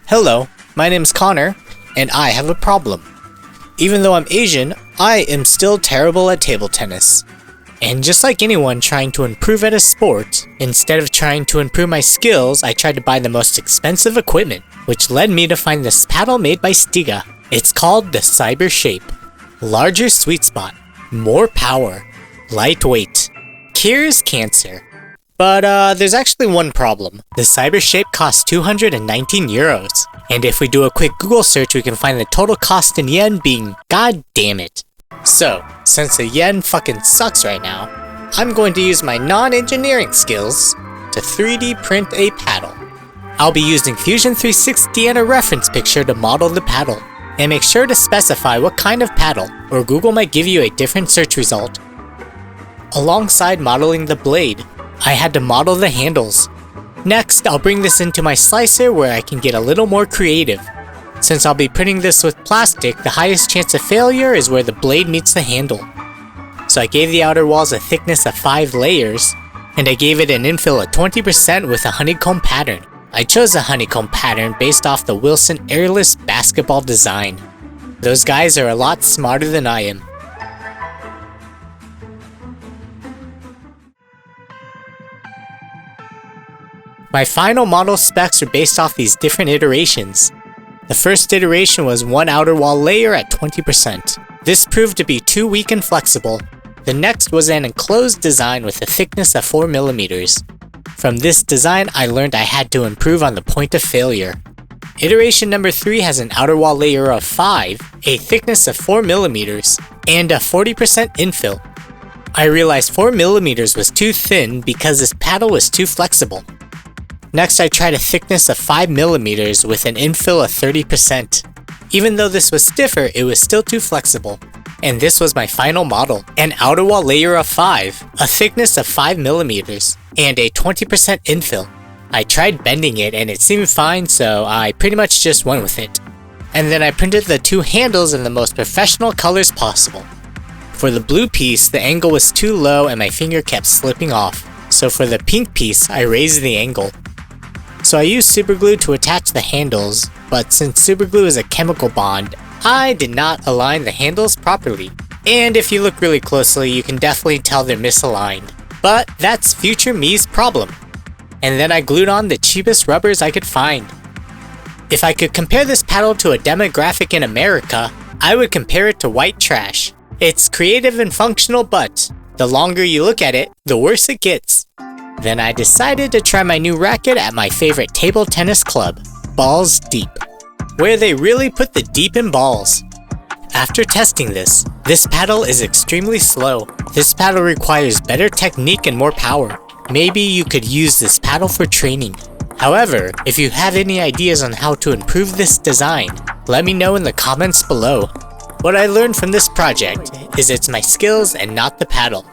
Hello, my name's Connor, and I have a problem. Even though I'm Asian, I am still terrible at table tennis. And just like anyone trying to improve at a sport, instead of trying to improve my skills, I tried to buy the most expensive equipment, which led me to find this paddle made by Stiga. It's called the Cyber Shape. Larger sweet spot, more power, lightweight, cures cancer. But there's actually one problem. The Cyber Shape costs 219 euros. And if we do a quick Google search, we can find the total cost in yen being god damn it. So, since the yen fucking sucks right now, I'm going to use my non-engineering skills to 3D print a paddle. I'll be using Fusion 360 and a reference picture to model the paddle. And make sure to specify what kind of paddle, or Google might give you a different search result. Alongside modeling the blade, I had to model the handles. Next, I'll bring this into my slicer where I can get a little more creative. Since I'll be printing this with plastic, the highest chance of failure is where the blade meets the handle. So I gave the outer walls a thickness of 5 layers, and I gave it an infill of 20% with a honeycomb pattern. I chose a honeycomb pattern based off the Wilson Airless basketball design. Those guys are a lot smarter than I am. My final model specs are based off these different iterations. The first iteration was one outer wall layer at 20%. This proved to be too weak and flexible. The next was an enclosed design with a thickness of 4mm. From this design, I learned I had to improve on the point of failure. Iteration number 3 has an outer wall layer of 5, a thickness of 4mm, and a 40% infill. I realized 4mm was too thin because this paddle was too flexible. Next, I tried a thickness of 5mm with an infill of 30%. Even though this was stiffer, it was still too flexible. And this was my final model, an outer wall layer of 5, a thickness of 5mm, and a 20% infill. I tried bending it and it seemed fine, so I pretty much just went with it. And then I printed the 2 handles in the most professional colors possible. For the blue piece, the angle was too low and my finger kept slipping off. So for the pink piece, I raised the angle. So I used superglue to attach the handles, but since superglue is a chemical bond, I did not align the handles properly. And if you look really closely, you can definitely tell they're misaligned. But that's future me's problem. And then I glued on the cheapest rubbers I could find. If I could compare this paddle to a demographic in America, I would compare it to white trash. It's creative and functional, but the longer you look at it, the worse it gets. Then I decided to try my new racket at my favorite table tennis club, Balls Deep, where they really put the deep in balls. After testing this paddle is extremely slow. This paddle requires better technique and more power. Maybe you could use this paddle for training. However, if you have any ideas on how to improve this design, let me know in the comments below. What I learned from this project is it's my skills and not the paddle.